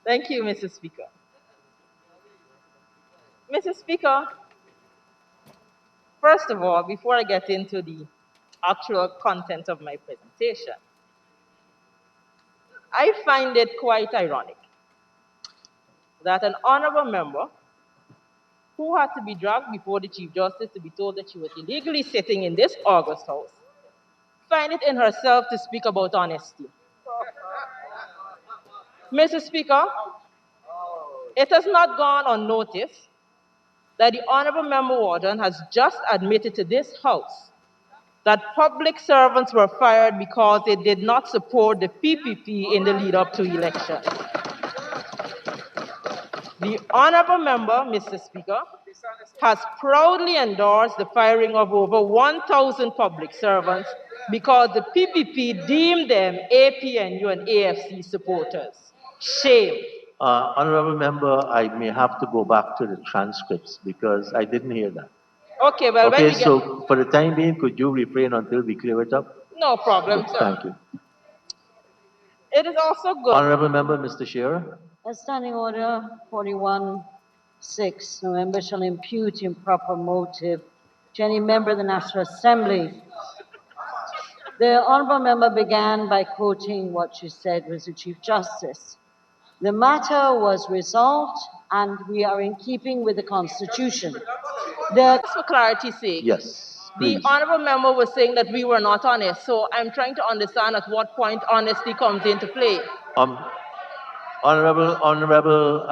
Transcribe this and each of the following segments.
Thank you, Mr. Speaker. Mr. Speaker, first of all, before I get into the actual content of my presentation, I find it quite ironic that an honorable member who had to be dragged before the Chief Justice to be told that she was illegally sitting in this August House find it in herself to speak about honesty. Mr. Speaker, it has not gone unnoticed that the Honorable Member Warden has just admitted to this House that public servants were fired because they did not support the PPP in the lead up to election. The Honorable Member, Mr. Speaker, has proudly endorsed the firing of over 1,000 public servants because the PPP deemed them APNU and AFC supporters. Shame. Honorable Member, I may have to go back to the transcripts because I didn't hear that. Okay, well, when Okay, we get... so for the time being, could you refrain until we clear it up? No problem, sir. Thank you. It is also good. Honorable Member, Mr. Shearer. A standing order 41-6. No member shall impute improper motive to any member of the National Assembly. The honourable member began by quoting what she said was the Chief Justice. The matter was resolved and we are in keeping with the Constitution. For clarity's sake, Yes, please. the honourable member was saying that we were not honest, so I'm trying to understand at what point honesty comes into play. Honorable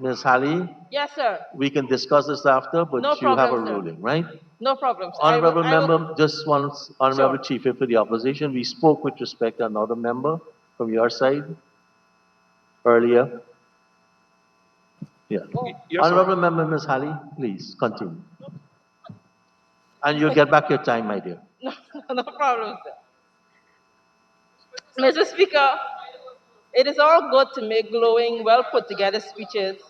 Ms. Halley, Yes, sir. we can discuss this after, but No you have a problem, sir. ruling, right? No problem, sir. Honorable I will- Member, just once, Honorable Sure. Chief Whip for the opposition, we spoke with respect to another member from your side earlier. Yeah. Yes, sir. Honorable Member Ms. Halley, please continue. And you'll get back your time, my dear. No problem, sir. Mr. Speaker, it is all good to make glowing, well put together speeches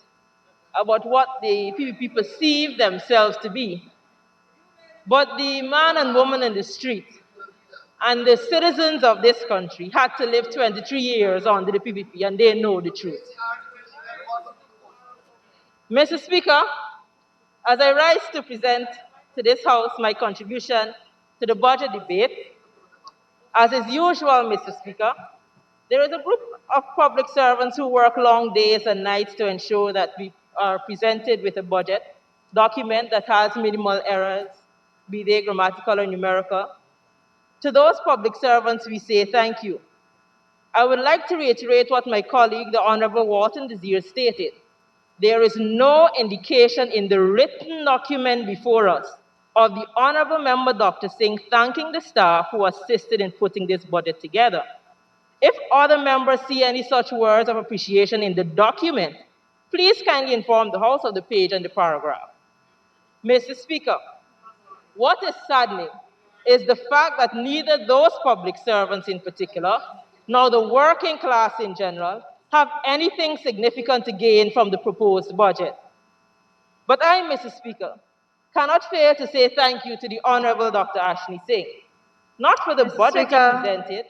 about what the PPP perceive themselves to be. But the man and woman in the street and the citizens of this country had to live 23 years under the PPP, and they know the truth. Mr. Speaker, as I rise to present to this House my contribution to the budget debate, as is usual, Mr. Speaker, there is a group of public servants who work long days and nights to ensure that we are presented with a budget document that has minimal errors, be they grammatical or numerical. To those public servants, we say thank you. I would like to reiterate what my colleague, the Honorable Wharton Desir, stated. There is no indication in the written document before us of the Honorable Member Dr. Singh thanking the staff who assisted in putting this budget together. If other members see any such words of appreciation in the document, please kindly inform the House of the page and the paragraph. Mr. Speaker, what is saddening is the fact that neither those public servants in particular, nor the working class in general, have anything significant to gain from the proposed budget. But I, Mr. Speaker, cannot fail to say thank you to the Honorable Dr. Ashley Singh, not for the budget he presented.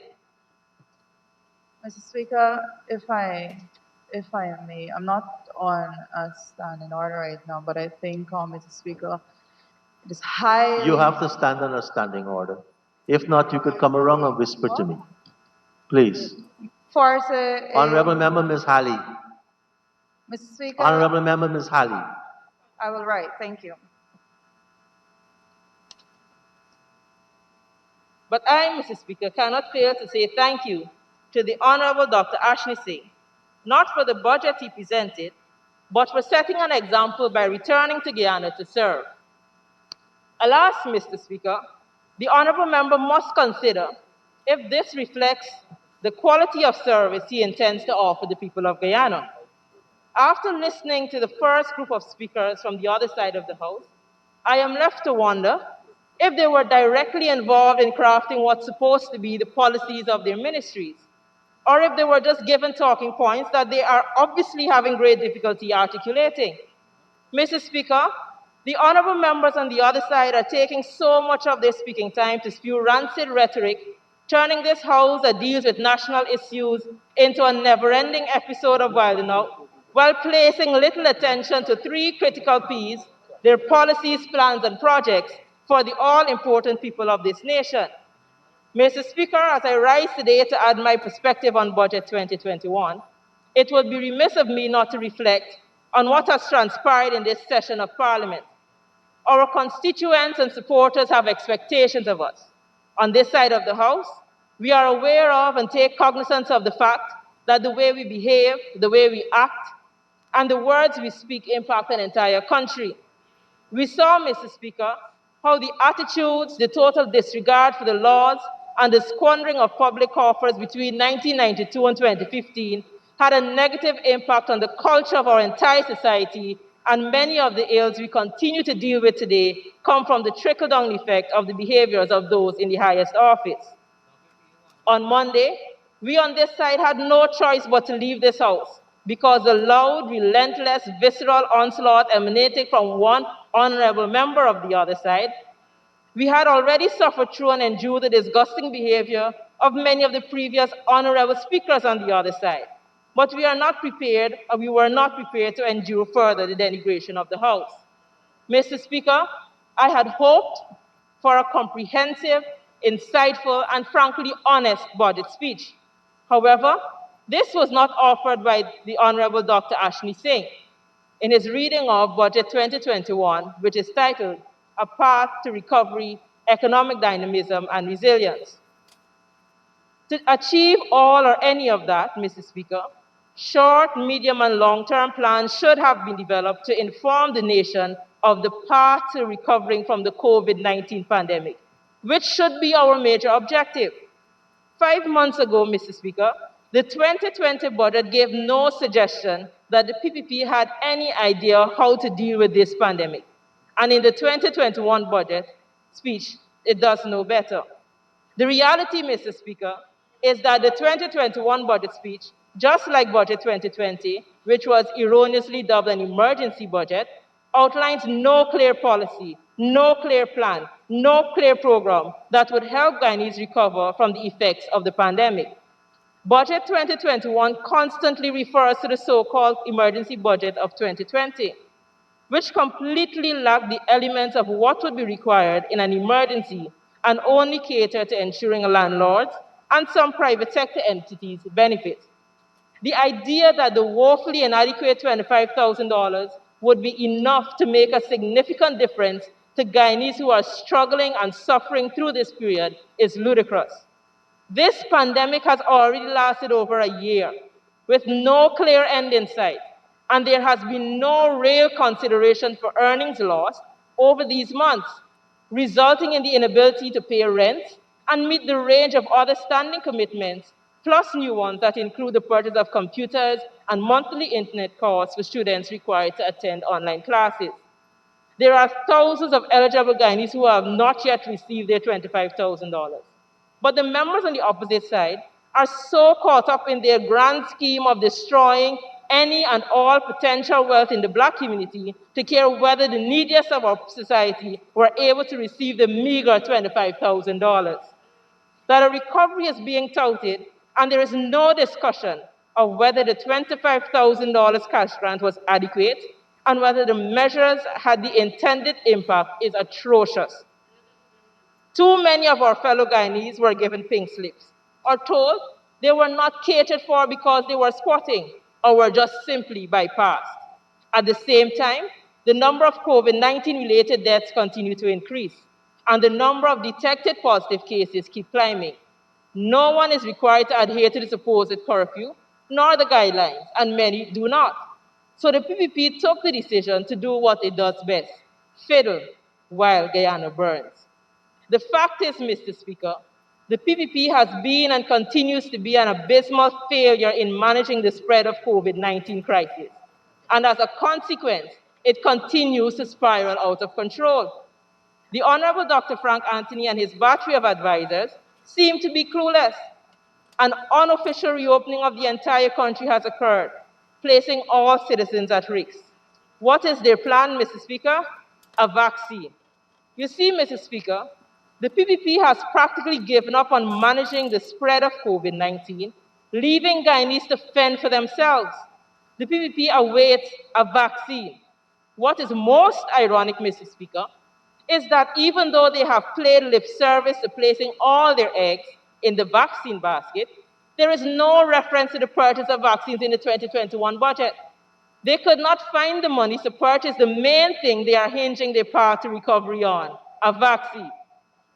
Mr. Speaker, if I may, I'm not on a standing order right now, but I think, Mr. Speaker, it is highly... You have to stand on a standing order. If not, you could come around and whisper to me. Please. Honorable Member Ms. Halley. Mr. Speaker, Honorable Member Ms. Halley. I will write. Thank you. But I, Mr. Speaker, cannot fail to say thank you to the Honorable Dr. Ashley Singh, not for the budget he presented, but for setting an example by returning to Guyana to serve. Alas, Mr. Speaker, the Honorable Member must consider if this reflects the quality of service he intends to offer the people of Guyana. After listening to the first group of speakers from the other side of the House, I am left to wonder if they were directly involved in crafting what's supposed to be the policies of their ministries, or if they were just given talking points that they are obviously having great difficulty articulating. Mr. Speaker, the honorable members on the other side are taking so much of their speaking time to spew rancid rhetoric turning this House that deals with national issues into a never-ending episode of Wilding Out, while placing little attention to three critical Ps, their policies, plans, and projects for the all-important people of this nation. Mr. Speaker, as I rise today to add my perspective on Budget 2021, it would be remiss of me not to reflect on what has transpired in this session of Parliament. Our constituents and supporters have expectations of us. On this side of the House, we are aware of and take cognizance of the fact that the way we behave, the way we act, and the words we speak impact an entire country. We saw, Mr. Speaker, how the attitudes, the total disregard for the laws, and the squandering of public coffers between 1992 and 2015 had a negative impact on the culture of our entire society, and many of the ills we continue to deal with today come from the trickle-down effect of the behaviors of those in the highest office. On Monday, we on this side had no choice but to leave this House because the loud, relentless, visceral onslaught emanating from one honorable member of the other side. We had already suffered through and endured the disgusting behavior of many of the previous honorable speakers on the other side. But we are not prepared, or we were not prepared to endure further the denigration of the House. Mr. Speaker, I had hoped for a comprehensive, insightful, and frankly honest budget speech. However, this was not offered by the Honorable Dr. Ashley Singh in his reading of Budget 2021, which is titled, A Path to Recovery, Economic Dynamism, and Resilience. To achieve all or any of that, Mr. Speaker, short, medium, and long-term plans should have been developed to inform the nation of the path to recovering from the COVID-19 pandemic, which should be our major objective. 5 months ago, Mr. Speaker, the 2020 budget gave no suggestion that the PPP had any idea how to deal with this pandemic. And in the 2021 budget speech, it does no better. The reality, Mr. Speaker, is that the 2021 budget speech, just like Budget 2020, which was erroneously dubbed an emergency budget, outlines no clear policy, no clear plan, no clear program that would help Guyanese recover from the effects of the pandemic. Budget 2021 constantly refers to the so-called emergency budget of 2020, which completely lacked the elements of what would be required in an emergency and only cater to ensuring landlords and some private sector entities benefit. The idea that the woefully inadequate $25,000 would be enough to make a significant difference to Guyanese who are struggling and suffering through this period is ludicrous. This pandemic has already lasted over a year with no clear end in sight, and there has been no real consideration for earnings lost over these months, resulting in the inability to pay rent and meet the range of other standing commitments, plus new ones that include the purchase of computers and monthly internet costs for students required to attend online classes. There are thousands of eligible Guyanese who have not yet received their $25,000. But the members on the opposite side are so caught up in their grand scheme of destroying any and all potential wealth in the Black community to care whether the neediest of our society were able to receive the meager $25,000. That a recovery is being touted, and there is no discussion of whether the $25,000 cash grant was adequate and whether the measures had the intended impact is atrocious. Too many of our fellow Guyanese were given pink slips or told they were not catered for because they were squatting or were just simply bypassed. At the same time, the number of COVID-19 related deaths continue to increase, and the number of detected positive cases keep climbing. No one is required to adhere to the supposed curfew, nor the guidelines, and many do not. So the PPP took the decision to do what it does best, fiddle while Guyana burns. The fact is, Mr. Speaker, the PPP has been and continues to be an abysmal failure in managing the spread of COVID-19 crisis. And as a consequence, it continues to spiral out of control. The Honorable Dr. Frank Anthony and his battery of advisors seem to be clueless. An unofficial reopening of the entire country has occurred, placing all citizens at risk. What is their plan, Mr. Speaker? A vaccine. You see, Mr. Speaker, The PPP has practically given up on managing the spread of COVID-19, leaving Guyanese to fend for themselves. The PPP awaits a vaccine. What is most ironic, Mr. Speaker, is that even though they have played lip service to placing all their eggs in the vaccine basket, there is no reference to the purchase of vaccines in the 2021 budget. They could not find the money to purchase the main thing they are hinging their path to recovery on, a vaccine.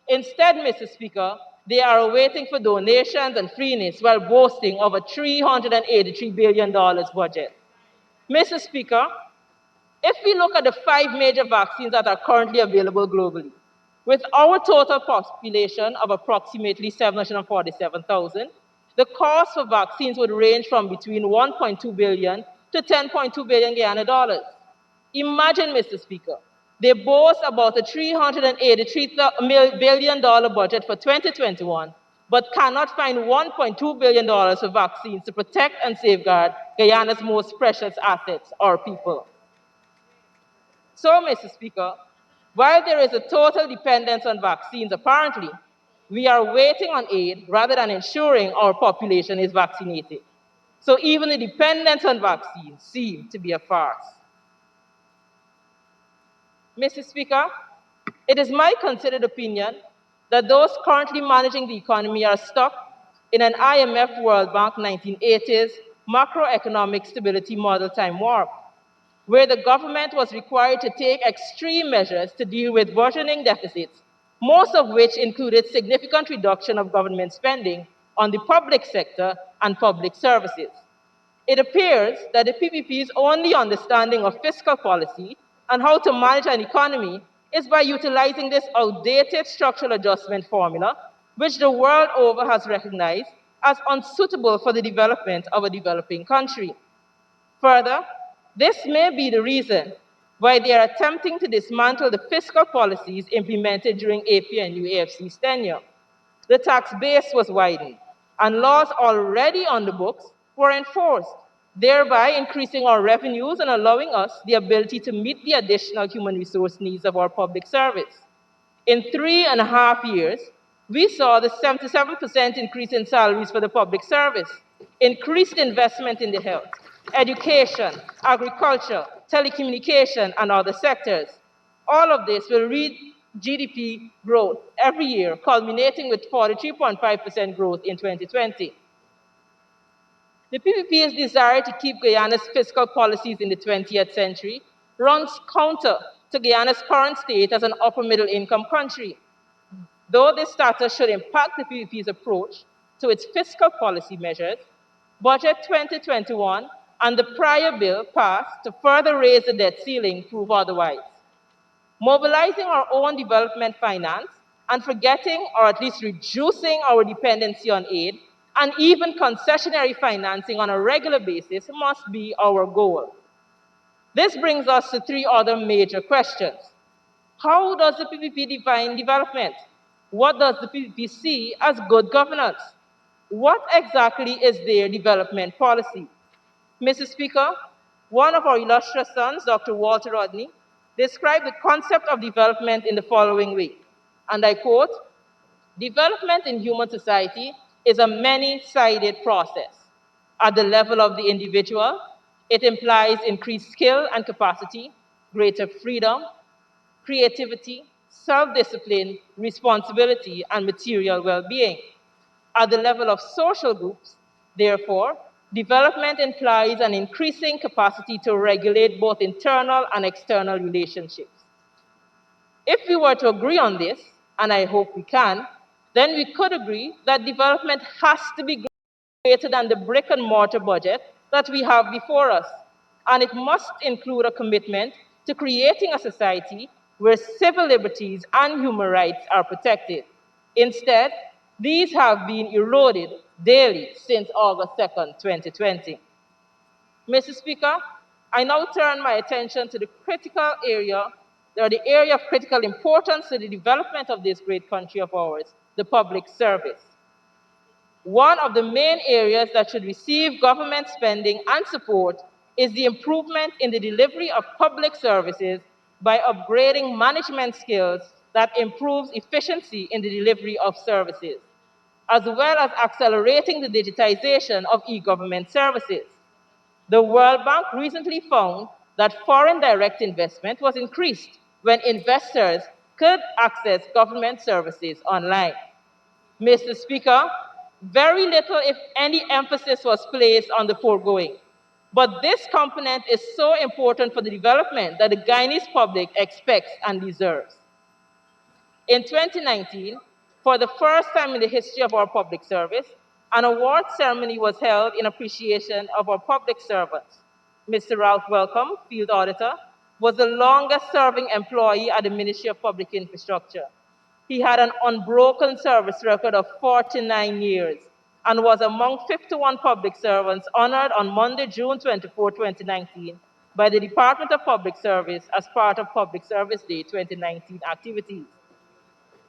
Instead, Mr. Speaker, they are waiting for donations and freeness while boasting of a $383 billion budget. Mr. Speaker, if we look at the 5 major vaccines that are currently available globally, with our total population of approximately 747,000, the cost for vaccines would range from between 1.2 billion to 10.2 billion Guyana dollars. Imagine, Mr. Speaker, they boast about a $383 billion budget for 2021, but cannot find $1.2 billion for vaccines to protect and safeguard Guyana's most precious assets, our people. So, Mr. Speaker, while there is a total dependence on vaccines, apparently, we are waiting on aid rather than ensuring our population is vaccinated. So even the dependence on vaccines seems to be a farce. Mr. Speaker, it is my considered opinion that those currently managing the economy are stuck in an IMF World Bank 1980s macroeconomic stability model time warp, where the government was required to take extreme measures to deal with burgeoning deficits, most of which included significant reduction of government spending on the public sector and public services. It appears that the PPP's only understanding of fiscal policy and how to manage an economy is by utilizing this outdated structural adjustment formula, which the world over has recognized as unsuitable for the development of a developing country. Further, this may be the reason why they are attempting to dismantle the fiscal policies implemented during APNU-AFC's tenure. The tax base was widened, and laws already on the books were enforced, thereby increasing our revenues and allowing us the ability to meet the additional human resource needs of our public service. In 3.5 years, we saw the 77% increase in salaries for the public service, increased investment in the health, education, agriculture, telecommunication, and other sectors. All of this will reach GDP growth every year, culminating with 43.5% growth in 2020. The PPP's desire to keep Guyana's fiscal policies in the 20th century runs counter to Guyana's current state as an upper middle income country. Though this status should impact the PPP's approach to its fiscal policy measures, Budget 2021 and the prior bill passed to further raise the debt ceiling prove otherwise. Mobilizing our own development finance and forgetting or at least reducing our dependency on aid and even concessionary financing on a regular basis must be our goal. This brings us to 3 other major questions. How does the PPP define development? What does the PPP see as good governance? What exactly is their development policy? Mr. Speaker, one of our illustrious sons, Dr. Walter Rodney, described the concept of development in the following way, and I quote, "Development in human society is a many-sided process. At the level of the individual, it implies increased skill and capacity, greater freedom, creativity, self-discipline, responsibility, and material well-being. At the level of social groups, therefore, development implies an increasing capacity to regulate both internal and external relationships. If we were to agree on this, and I hope we can, then we could agree that development has to be greater than the brick and mortar budget that we have before us, and it must include a commitment to creating a society where civil liberties and human rights are protected. Instead, these have been eroded daily since August 2nd, 2020. Mr. Speaker, I now turn my attention to the critical area, or the area of critical importance to the development of this great country of ours, the public service. One of the main areas that should receive government spending and support is the improvement in the delivery of public services by upgrading management skills that improves efficiency in the delivery of services, as well as accelerating the digitization of e-government services. The World Bank recently found that foreign direct investment was increased when investors could access government services online. Mr. Speaker, very little, if any, emphasis was placed on the foregoing. But this component is so important for the development that the Guyanese public expects and deserves. In 2019, for the first time in the history of our public service, an award ceremony was held in appreciation of our public servants. Mr. Ralph Welcome, Field Auditor, was the longest-serving employee at the Ministry of Public Infrastructure. He had an unbroken service record of 49 years and was among 51 public servants honored on Monday, June 24, 2019, by the Department of Public Service as part of Public Service Day 2019 activities.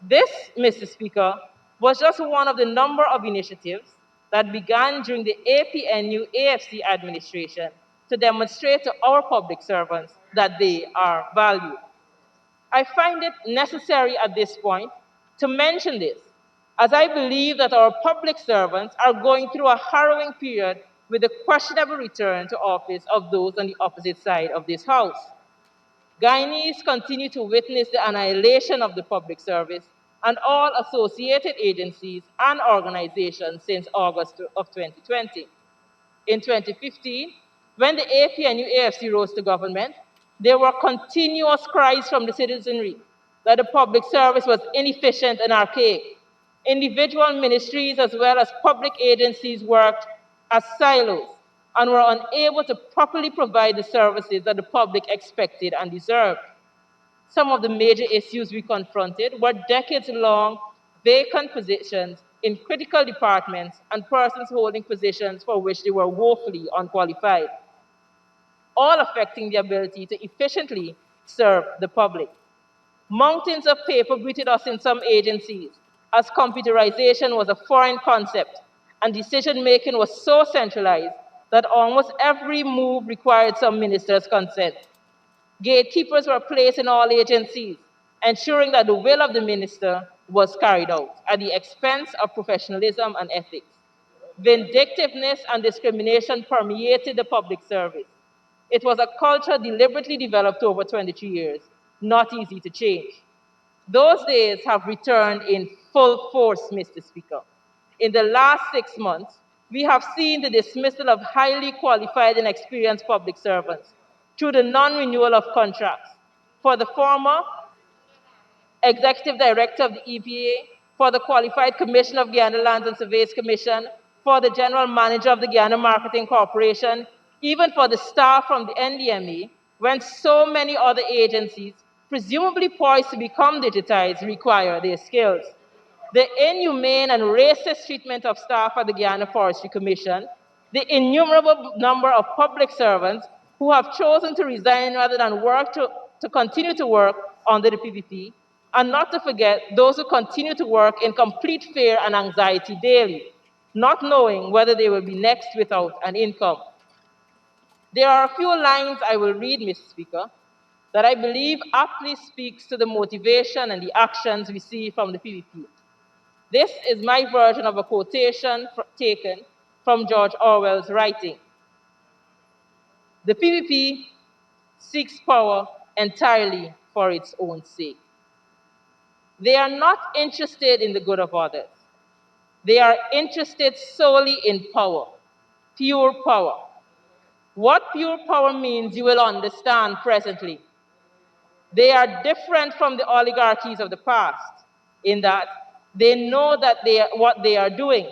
This, Mr. Speaker, was just one of the number of initiatives that began during the APNU-AFC administration to demonstrate to our public servants that they are valued. I find it necessary at this point to mention this, as I believe that our public servants are going through a harrowing period with the questionable return to office of those on the opposite side of this House. Guyanese continue to witness the annihilation of the public service and all associated agencies and organizations since August of 2020. In 2015, when the APNU-AFC rose to government, there were continuous cries from the citizenry that the public service was inefficient and archaic. Individual ministries as well as public agencies worked as silos and were unable to properly provide the services that the public expected and deserved. Some of the major issues we confronted were decades-long vacant positions in critical departments and persons holding positions for which they were woefully unqualified, all affecting the ability to efficiently serve the public. Mountains of paper greeted us in some agencies, as computerization was a foreign concept and decision-making was so centralized that almost every move required some minister's consent. Gatekeepers were placed in all agencies, ensuring that the will of the minister was carried out at the expense of professionalism and ethics. Vindictiveness and discrimination permeated the public service. It was a culture deliberately developed over 23 years, not easy to change. Those days have returned in full force, Mr. Speaker. In the last 6 months, we have seen the dismissal of highly qualified and experienced public servants through the non-renewal of contracts. For the former Executive Director of the EPA, for the Qualified Commissioner of Guyana Lands and Surveys Commission, for the General Manager of the Guyana Marketing Corporation, even for the staff from the NDMA, when so many other agencies, presumably poised to become digitized, require their skills. The inhumane and racist treatment of staff at the Guyana Forestry Commission, the innumerable number of public servants who have chosen to resign rather than work to continue to work under the PPP, and not to forget those who continue to work in complete fear and anxiety daily, not knowing whether they will be next without an income. There are a few lines I will read, Mr. Speaker, that I believe aptly speaks to the motivation and the actions we see from the PPP. This is my version of a quotation taken from George Orwell's writing. The PPP seeks power entirely for its own sake. They are not interested in the good of others. They are interested solely in power, pure power. What pure power means, you will understand presently. They are different from the oligarchies of the past in that they know that what they are doing.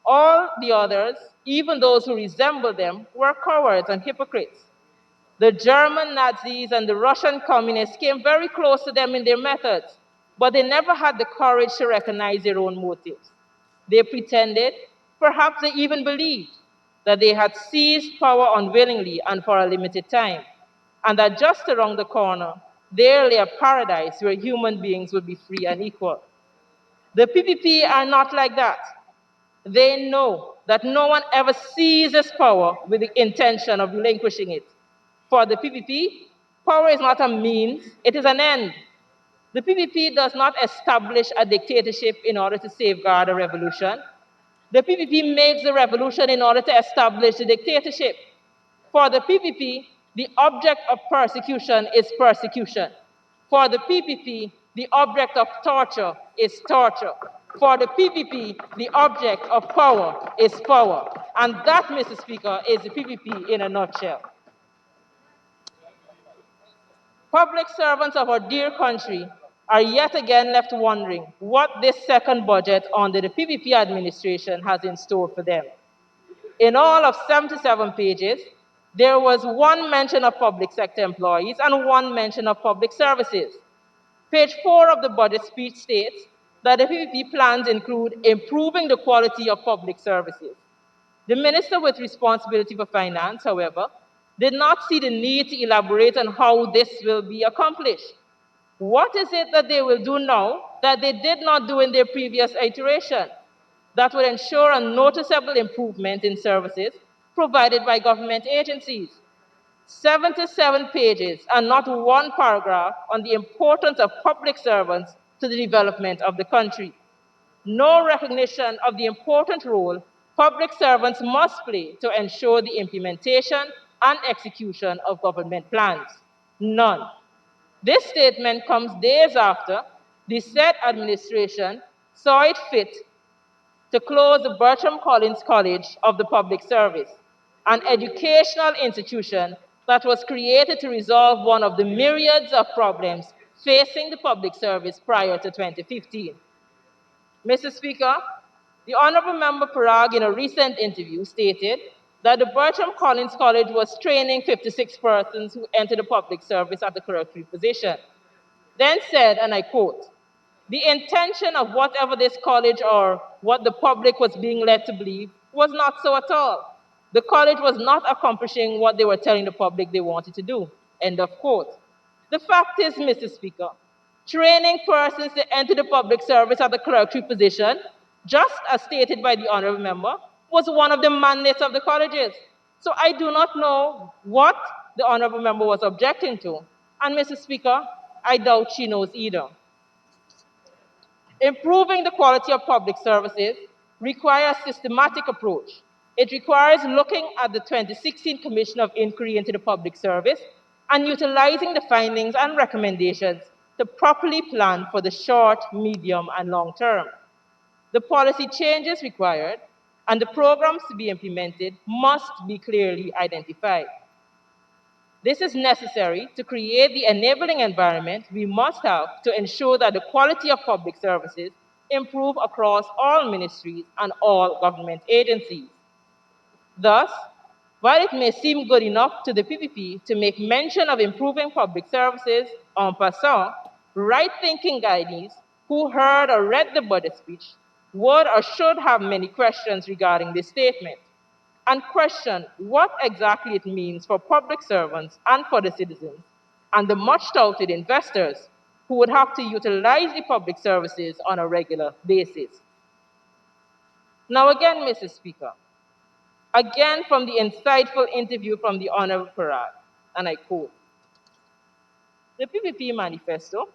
All the others, even those who resemble them, were cowards and hypocrites. The German Nazis and the Russian communists came very close to them in their methods, but they never had the courage to recognize their own motives. They pretended, perhaps they even believed, that they had seized power unwillingly and for a limited time, and that just around the corner, there lay a paradise where human beings would be free and equal. The PPP are not like that. They know that no one ever seizes power with the intention of relinquishing it. For the PPP, power is not a means, it is an end. The PPP does not establish a dictatorship in order to safeguard a revolution. The PPP makes the revolution in order to establish the dictatorship. For the PPP, the object of persecution is persecution. For the PPP, the object of torture is torture. For the PPP, the object of power is power. And that, Mr. Speaker, is the PPP in a nutshell. Public servants of our dear country are yet again left wondering what this second budget under the PPP administration has in store for them. In all of 77 pages, there was one mention of public sector employees and one mention of public services. Page 4 of the budget speech states that the PPP plans include improving the quality of public services. The minister with responsibility for finance, however, did not see the need to elaborate on how this will be accomplished. What is it that they will do now that they did not do in their previous iteration that would ensure a noticeable improvement in services provided by government agencies? 77 pages and not one paragraph on the importance of public servants to the development of the country. No recognition of the important role public servants must play to ensure the implementation and execution of government plans. None. This statement comes days after the said administration saw it fit to close the Bertram Collins College of the Public Service, an educational institution that was created to resolve one of the myriads of problems facing the public service prior to 2015. Mr. Speaker, the Honorable Member Parag in a recent interview stated that the Bertram Collins College was training 56 persons who entered the public service at the clerkly position. Then said, and I quote, "The intention of whatever this college or what the public was being led to believe was not so at all. The college was not accomplishing what they were telling the public they wanted to do." End of quote. The fact is, Mr. Speaker, training persons to enter the public service at the clerkly position, just as stated by the Honorable Member, was one of the mandates of the colleges. So I do not know what the Honorable Member was objecting to. And Mr. Speaker, I doubt she knows either. Improving the quality of public services requires a systematic approach. It requires looking at the 2016 Commission of Inquiry into the Public Service and utilizing the findings and recommendations to properly plan for the short, medium, and long term. The policy changes required and the programs to be implemented must be clearly identified. This is necessary to create the enabling environment we must have to ensure that the quality of public services improve across all ministries and all government agencies. Thus, while it may seem good enough to the PPP to make mention of improving public services en passant, right-thinking guidees who heard or read the budget speech would or should have many questions regarding this statement and question what exactly it means for public servants and for the citizens and the much-touted investors who would have to utilize the public services on a regular basis. Now again, Mr. Speaker, again from the insightful interview from the Honorable Parag, and I quote, "The PPP manifesto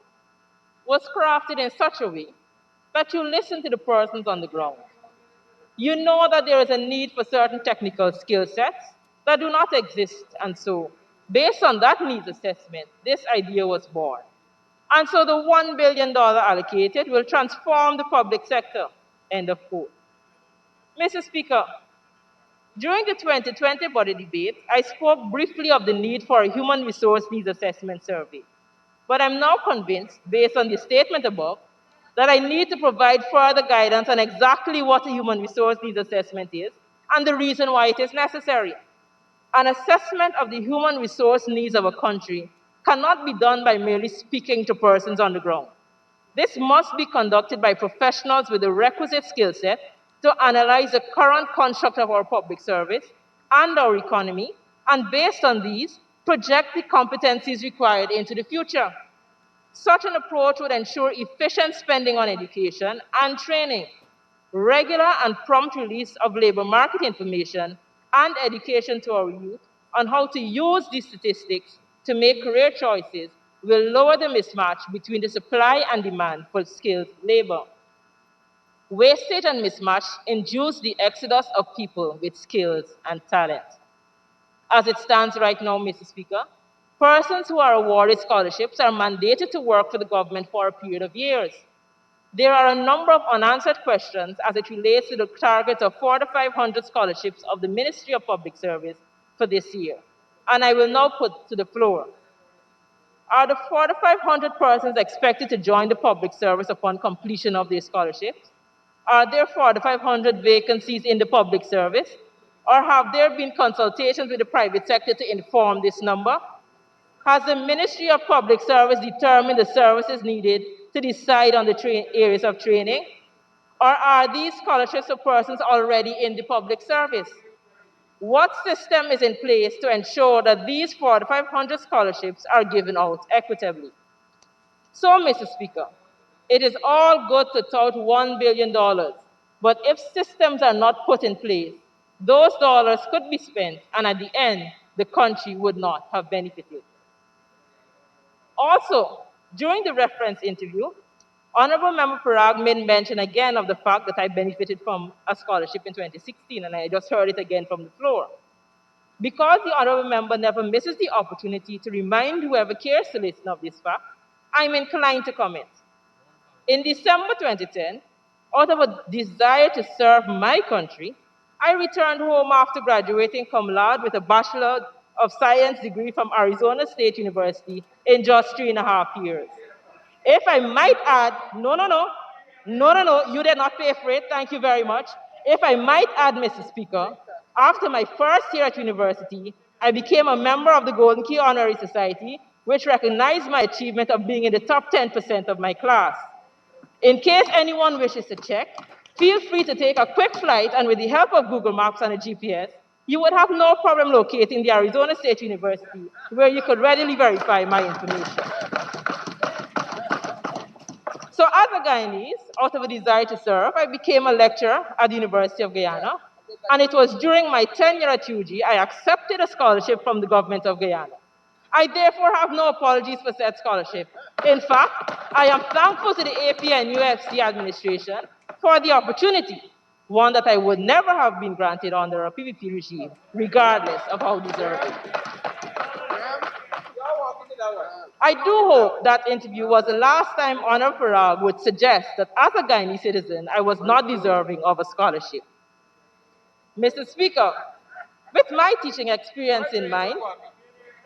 was crafted in such a way that you listen to the persons on the ground. You know that there is a need for certain technical skill sets that do not exist, and so, based on that needs assessment, this idea was born. And so the $1 billion allocated will transform the public sector." End of quote. Mr. Speaker, during the 2020 budget debate, I spoke briefly of the need for a human resource needs assessment survey. But I'm now convinced, based on the statement above, that I need to provide further guidance on exactly what a human resource needs assessment is and the reason why it is necessary. An assessment of the human resource needs of a country cannot be done by merely speaking to persons on the ground. This must be conducted by professionals with the requisite skill set to analyze the current construct of our public service and our economy, and based on these, project the competencies required into the future. Such an approach would ensure efficient spending on education and training, regular and prompt release of labor market information, and education to our youth on how to use these statistics to make career choices will lower the mismatch between the supply and demand for skilled labor. Wastage and mismatch induce the exodus of people with skills and talent. As it stands right now, Mr. Speaker, persons who are awarded scholarships are mandated to work for the government for a period of years. There are a number of unanswered questions as it relates to the target of 4,500 scholarships of the Ministry of Public Service for this year, and I will now put to the floor. Are the 4,500 persons expected to join the public service upon completion of their scholarships? Are there 4,500 vacancies in the public service? Or have there been consultations with the private sector to inform this number? Has the Ministry of Public Service determined the services needed to decide on the areas of training? Or are these scholarships for persons already in the public service? What system is in place to ensure that these 4,500 scholarships are given out equitably? So, Mr. Speaker, it is all good to tout $1 billion, but if systems are not put in place, those dollars could be spent, and at the end, the country would not have benefited. Also, during the reference interview, Honorable Member Parag made mention again of the fact that I benefited from a scholarship in 2016, and I just heard it again from the floor. Because the Honorable Member never misses the opportunity to remind whoever cares to listen of this fact, I'm inclined to comment. In December 2010, out of a desire to serve my country, I returned home after graduating cum laude with a Bachelor of Science degree from Arizona State University in just 3.5 years. If I might add, no, you did not pay for it, thank you very much. If I might add, Mr. Speaker, after my first year at university, I became a member of the Golden Key Honorary Society, which recognized my achievement of being in the top 10% of my class. In case anyone wishes to check, feel free to take a quick flight, and with the help of Google Maps and a GPS, you would have no problem locating the Arizona State University, where you could readily verify my information. So as a Guyanese, out of a desire to serve, I became a lecturer at the University of Guyana, and it was during my tenure at UG I accepted a scholarship from the government of Guyana. I therefore have no apologies for said scholarship. In fact, I am thankful to the Apnu+Afc administration for the opportunity, one that I would never have been granted under a PPP regime, regardless of how deserving. I do hope that interview was the last time Honorable Parag would suggest that as a Guyanese citizen, I was not deserving of a scholarship. Mr. Speaker, with my teaching experience in mind,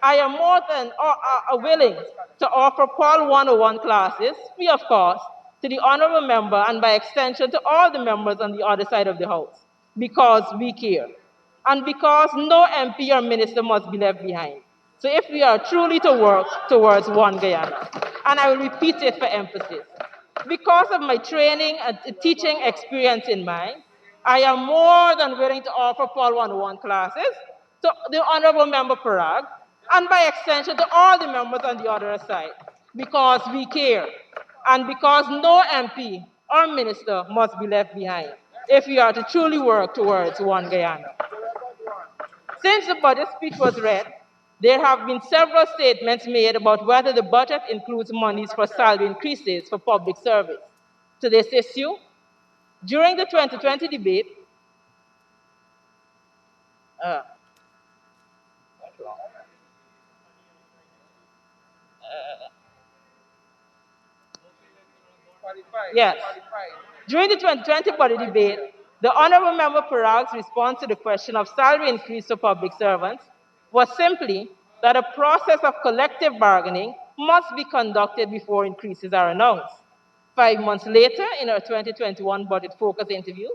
I am more than willing to offer Paul 101 classes, free of cost, to the honorable member and by extension to all the members on the other side of the House, because we care, and because no MP or minister must be left behind. So if we are truly to work towards one Guyana, and I will repeat it for emphasis, because of my training and teaching experience in mind, I am more than willing to offer Paul 101 classes to the Honorable Member Parag, and by extension to all the members on the other side, because we care, and because no MP or minister must be left behind if we are to truly work towards one Guyana. Since the budget speech was read, there have been several statements made about whether the budget includes monies for salary increases for public service. To this issue, during the 2020 debate, yes. During the 2020 budget debate, the Honorable Member Parag's response to the question of salary increase for public servants was simply that a process of collective bargaining must be conducted before increases are announced. 5 months later, in our 2021 budget focus interview,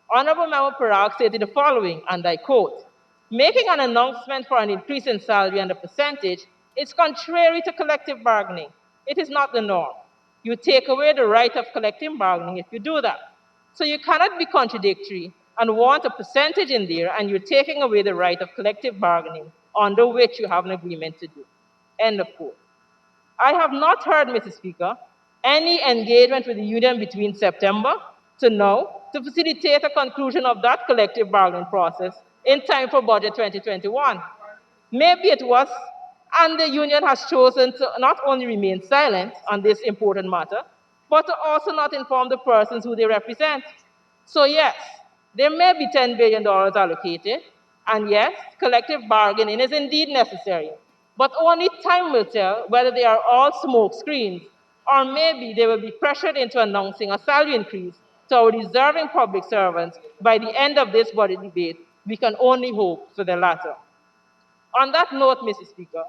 Honorable Member Parag stated the following, and I quote, "Making an announcement for an increase in salary and a percentage is contrary to collective bargaining. It is not the norm. You take away the right of collective bargaining if you do that. So you cannot be contradictory and want a percentage in there, and you're taking away the right of collective bargaining under which you have an agreement to do." End of quote. I have not heard, Mr. Speaker, any engagement with the union between September to now to facilitate a conclusion of that collective bargaining process in time for Budget 2021. Maybe it was And the union has chosen to not only remain silent on this important matter, but to also not inform the persons who they represent. So yes, there may be $10 billion allocated, and yes, collective bargaining is indeed necessary, but only time will tell whether they are all smoke screens, or maybe they will be pressured into announcing a salary increase to our deserving public servants by the end of this budget debate. We can only hope for the latter. On that note, Mr. Speaker,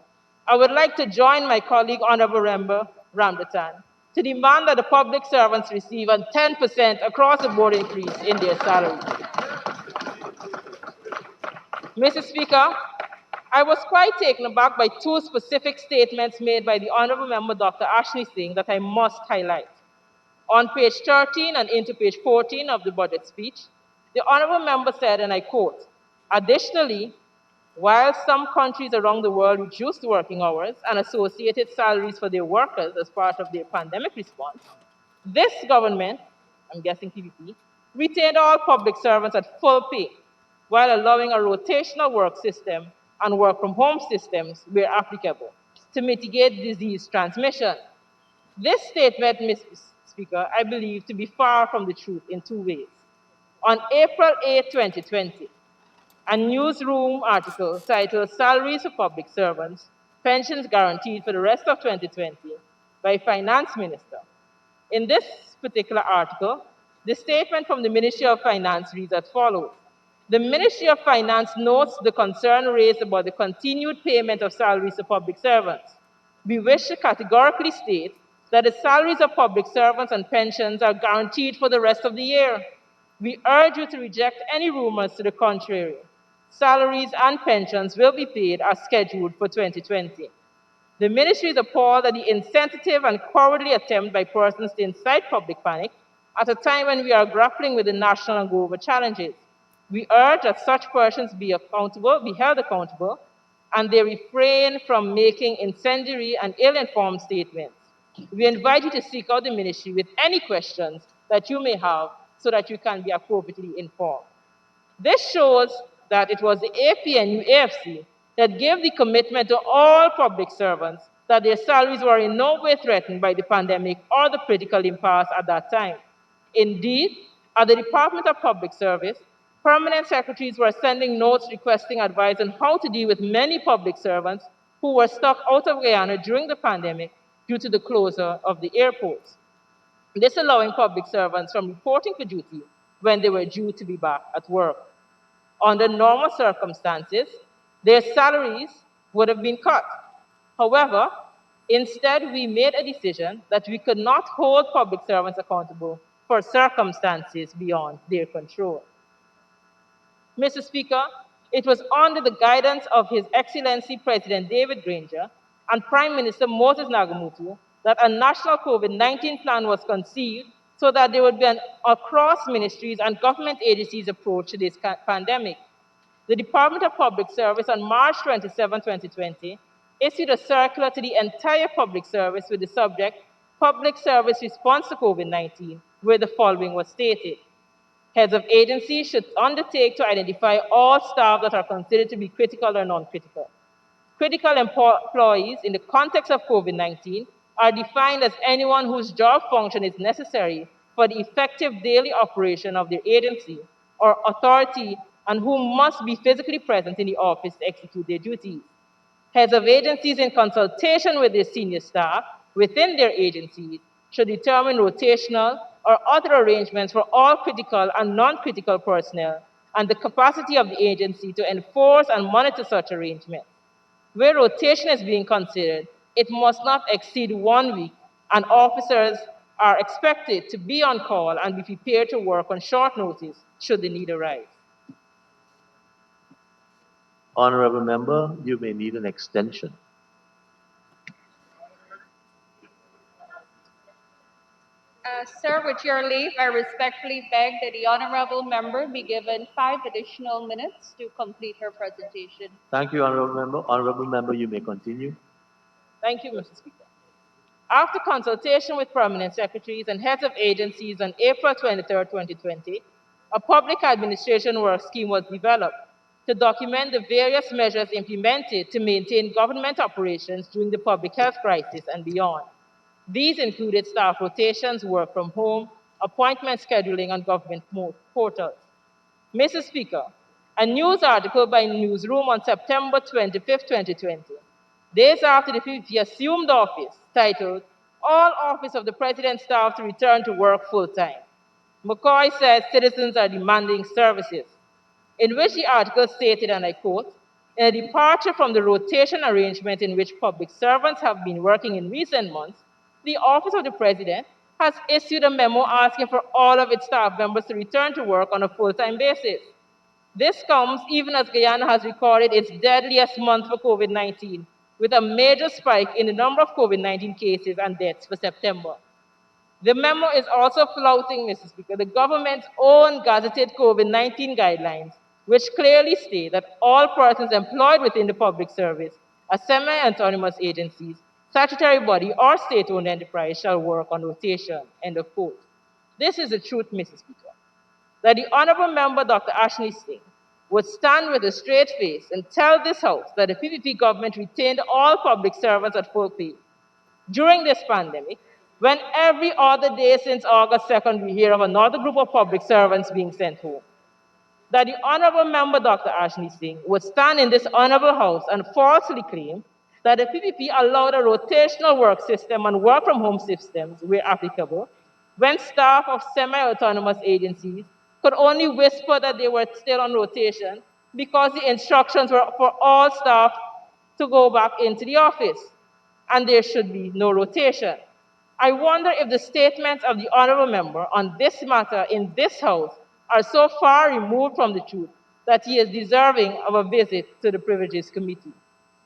I would like to join my colleague, Honorable Member Ramdatan, to demand that the public servants receive a 10% across-the-board increase in their salary. Mr. Speaker, I was quite taken aback by two specific statements made by the Honorable Member Dr. Ashley Singh that I must highlight. On page 13 and into page 14 of the budget speech, the Honorable Member said, and I quote, "Additionally, while some countries around the world reduced working hours and associated salaries for their workers as part of their pandemic response, this government," I'm guessing PPP, "retained all public servants at full pay while allowing a rotational work system and work from home systems where applicable to mitigate disease transmission." This statement, Mr. Speaker, I believe to be far from the truth in two ways. On April 8, 2020, a newsroom article titled "Salaries for Public Servants, Pensions Guaranteed for the Rest of 2020" by Finance Minister. In this particular article, the statement from the Ministry of Finance reads as follows. The Ministry of Finance notes the concern raised about the continued payment of salaries to public servants. We wish to categorically state that the salaries of public servants and pensions are guaranteed for the rest of the year. We urge you to reject any rumors to the contrary. Salaries and pensions will be paid as scheduled for 2020. The ministry is appalled at the insensitive and cowardly attempt by persons to incite public panic at a time when we are grappling with the national and global challenges. We urge that such persons be held accountable, and they refrain from making incendiary and ill-informed statements. We invite you to seek out the ministry with any questions that you may have so that you can be appropriately informed. This shows that it was the APNU-AFC that gave the commitment to all public servants that their salaries were in no way threatened by the pandemic or the political impasse at that time. Indeed, at the Department of Public Service, permanent secretaries were sending notes requesting advice on how to deal with many public servants who were stuck out of Guyana during the pandemic due to the closure of the airports. This allowing public servants from reporting for duty when they were due to be back at work. Under normal circumstances, their salaries would have been cut. However, instead, we made a decision that we could not hold public servants accountable for circumstances beyond their control. Mr. Speaker, it was under the guidance of His Excellency President David Granger and Prime Minister Moses Nagamutu that a national COVID-19 plan was conceived so that there would be an across ministries and government agencies approach to this pandemic. The Department of Public Service on March 27, 2020, issued a circular to the entire public service with the subject, Public Service Response to COVID-19, where the following was stated. Heads of agencies should undertake to identify all staff that are considered to be critical or non-critical. Critical employees in the context of COVID-19 are defined as anyone whose job function is necessary for the effective daily operation of their agency or authority and who must be physically present in the office to execute their duties. Heads of agencies, in consultation with their senior staff within their agencies, should determine rotational or other arrangements for all critical and non-critical personnel and the capacity of the agency to enforce and monitor such arrangements. Where rotation is being considered, it must not exceed 1 week, and officers are expected to be on call and be prepared to work on short notice should the need arise. Honorable member, you may need an extension. Sir, with your leave, I respectfully beg that the honourable member be given 5 additional minutes to complete her presentation. Thank you, honorable member. Honorable member, you may continue. Thank you, Mr. Speaker. After consultation with permanent secretaries and heads of agencies on April 23, 2020, a public administration work scheme was developed to document the various measures implemented to maintain government operations during the public health crisis and beyond. These included staff rotations, work from home, appointment scheduling on government portals. Mr. Speaker, a news article by Newsroom on September 25, 2020, days after the PPP assumed office, titled, "All Office of the President Staff to Return to Work Full-Time." McCoy says citizens are demanding services, in which the article stated, and I quote, "In a departure from the rotation arrangement in which public servants have been working in recent months, the Office of the President has issued a memo asking for all of its staff members to return to work on a full-time basis. This comes even as Guyana has recorded its deadliest month for COVID-19, with a major spike in the number of COVID-19 cases and deaths for September. The memo is also flouting, Mr. Speaker, the government's own gazetted COVID-19 guidelines, which clearly state that all persons employed within the public service, as semi-autonomous agencies, statutory body, or state-owned enterprise shall work on rotation, end of quote. This is the truth, Mr. Speaker, that the Honorable Member Dr. Ashley Singh would stand with a straight face and tell this House that the PPP government retained all public servants at full pay. During this pandemic, when every other day since August 2nd we hear of another group of public servants being sent home, that the Honorable Member Dr. Ashley Singh would stand in this Honorable House and falsely claim that the PPP allowed a rotational work system and work from home systems where applicable, when staff of semi-autonomous agencies could only whisper that they were still on rotation because the instructions were for all staff to go back into the office, and there should be no rotation. I wonder if the statements of the Honorable Member on this matter in this House are so far removed from the truth that he is deserving of a visit to the Privileges Committee.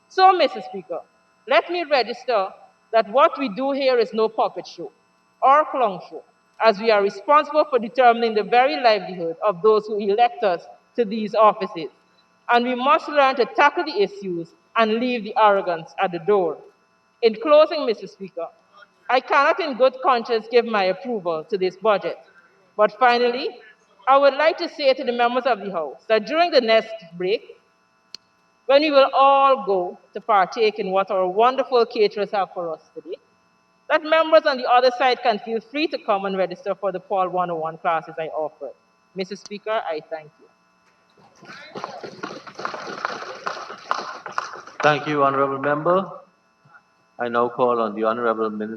So, Mr. Speaker, let me register that what we do here is no puppet show or clown show, as we are responsible for determining the very livelihood of those who elect us to these offices. And we must learn to tackle the issues and leave the arrogance at the door. In closing, Mr. Speaker, I cannot in good conscience give my approval to this budget. But finally, I would like to say to the members of the House that during the next break, when we will all go to partake in what our wonderful caterers have for us today, that members on the other side can feel free to come and register for the Paul 101 classes I offered. Mr. Speaker, I thank you. Thank you, Honorable Member. I now call on the Honorable Minister